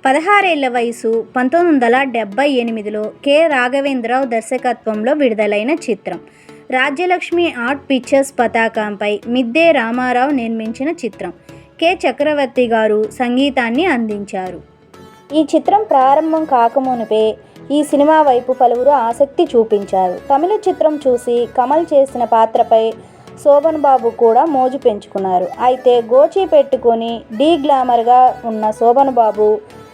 16 ఏళ్ల వయసు 1978లో కె. రాఘవేంద్రరావు దర్శకత్వంలో విడుదలైన చిత్రం. రాజ్యలక్ష్మి ఆర్ట్ పిక్చర్స్ పతాకంపై మిద్దె రామారావు నిర్మించిన చిత్రం. కె. చక్రవర్తి గారు సంగీతాన్ని అందించారు. ఈ చిత్రం ప్రారంభం కాకమునుపే ఈ సినిమా వైపు పలువురు ఆసక్తి చూపించారు. తమిళ చిత్రం చూసి కమల్ చేసిన పాత్రపై శోభన్ బాబు కూడా మోజు పెంచుకున్నారు. అయితే గోచి పెట్టుకొని గ్లామర్గా ఉన్న శోభన్ బాబు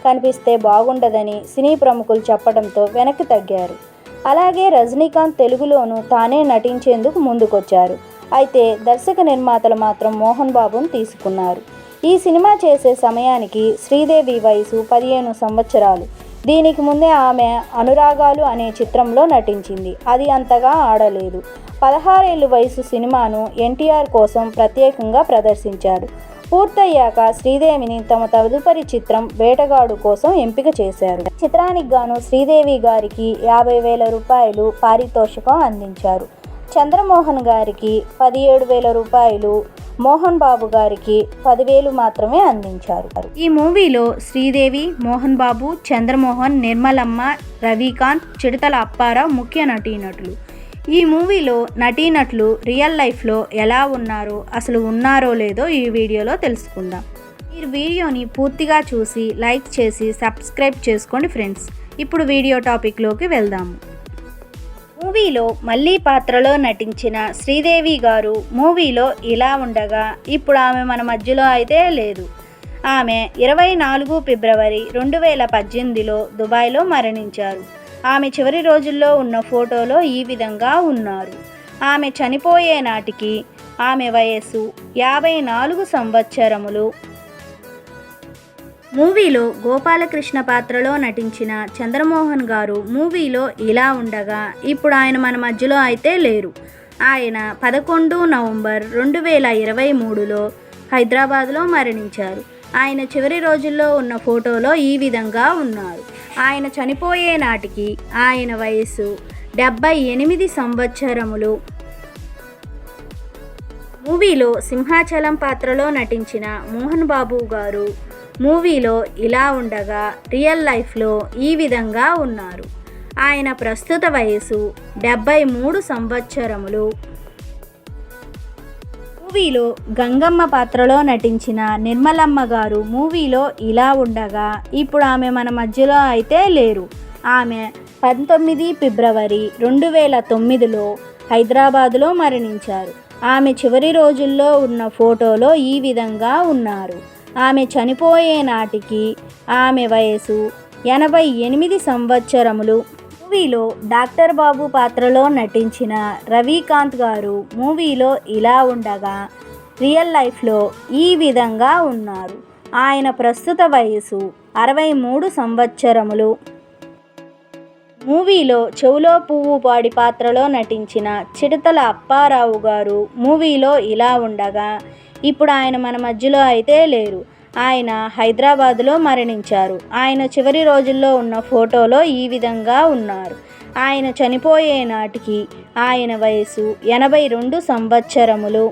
కనిపిస్తే బాగుండదని సినీ ప్రముఖులు చెప్పడంతో వెనక్కి తగ్గారు. అలాగే రజనీకాంత్ తెలుగులోనూ తానే నటించేందుకు ముందుకొచ్చారు. అయితే దర్శక నిర్మాతలు మాత్రం మోహన్ బాబును తీసుకున్నారు. ఈ సినిమా చేసే సమయానికి శ్రీదేవి వయసు 15 సంవత్సరాలు. దీనికి ముందే ఆమె అనురాగాలు అనే చిత్రంలో నటించింది. అది అంతగా ఆడలేదు. 16 ఏళ్ల వయసు సినిమాను ఎన్టీఆర్ కోసం ప్రత్యేకంగా ప్రదర్శించాడు. పూర్తయ్యాక శ్రీదేవిని తమ తదుపరి చిత్రం వేటగాడు కోసం ఎంపిక చేశారు. చిత్రానికి గాను శ్రీదేవి గారికి 50,000 రూపాయలు పారితోషికం అందించారు. చంద్రమోహన్ గారికి 17,000 రూపాయలు, మోహన్ బాబు గారికి 10,000 మాత్రమే అందించారు. ఈ మూవీలో శ్రీదేవి, మోహన్ బాబు, చంద్రమోహన్, నిర్మలమ్మ, రవికాంత్, చిడతల అప్పారావు ముఖ్య నటీనటులు. ఈ మూవీలో నటీనటులు రియల్ లైఫ్లో ఎలా ఉన్నారో, అసలు ఉన్నారో లేదో ఈ వీడియోలో తెలుసుకుందాం. ఈ వీడియోని పూర్తిగా చూసి లైక్ చేసి సబ్స్క్రైబ్ చేసుకోండి ఫ్రెండ్స్. ఇప్పుడు వీడియో టాపిక్లోకి వెళ్దాము. మూవీలో మళ్ళీ పాత్రలో నటించిన శ్రీదేవి గారు మూవీలో ఇలా ఉండగా ఇప్పుడు ఆమె మన మధ్యలో అయితే లేదు. ఆమె 24 ఫిబ్రవరి 2018లో దుబాయ్లో మరణించారు. ఆమె చివరి రోజుల్లో ఉన్న ఫోటోలో ఈ విధంగా ఉన్నారు. ఆమె చనిపోయే నాటికి ఆమె వయస్సు 54 సంవత్సరములు. మూవీలో గోపాలకృష్ణ పాత్రలో నటించిన చంద్రమోహన్ గారు మూవీలో ఇలా ఉండగా ఇప్పుడు ఆయన మన మధ్యలో అయితే లేరు. ఆయన 11 నవంబర్ 2023లో హైదరాబాద్లో మరణించారు. ఆయన చివరి రోజుల్లో ఉన్న ఫోటోలో ఈ విధంగా ఉన్నారు. ఆయన చనిపోయే నాటికి ఆయన వయస్సు 78 సంవత్సరములు. మూవీలో సింహాచలం పాత్రలో నటించిన మోహన్ బాబు గారు మూవీలో ఇలా ఉండగా రియల్ లైఫ్లో ఈ విధంగా ఉన్నారు. ఆయన ప్రస్తుత వయసు 73 సంవత్సరములు. మూవీలో గంగమ్మ పాత్రలో నటించిన నిర్మలమ్మ గారు మూవీలో ఇలా ఉండగా ఇప్పుడు ఆమె మన మధ్యలో అయితే లేరు. ఆమె 19 ఫిబ్రవరి 2009లో హైదరాబాదులో మరణించారు. ఆమె చివరి రోజుల్లో ఉన్న ఫోటోలో ఈ విధంగా ఉన్నారు. ఆమె చనిపోయే నాటికి ఆమె వయసు 88 సంవత్సరములు. మూవీలో డాక్టర్ బాబు పాత్రలో నటించిన రవికాంత్ గారు మూవీలో ఇలా ఉండగా రియల్ లైఫ్లో ఈ విధంగా ఉన్నారు. ఆయన ప్రస్తుత వయసు 63 సంవత్సరములు. మూవీలో చెవులో పువ్వు పాడి పాత్రలో నటించిన చిడతల అప్పారావు గారు మూవీలో ఇలా ఉండగా ఇప్పుడు ఆయన మన మధ్యలో అయితే లేరు. ఆయన హైదరాబాదులో మరణించారు. ఆయన చివరి రోజుల్లో ఉన్న ఫోటోలో ఈ విధంగా ఉన్నారు. ఆయన చనిపోయే నాటికి ఆయన వయసు 82 సంవత్సరములు.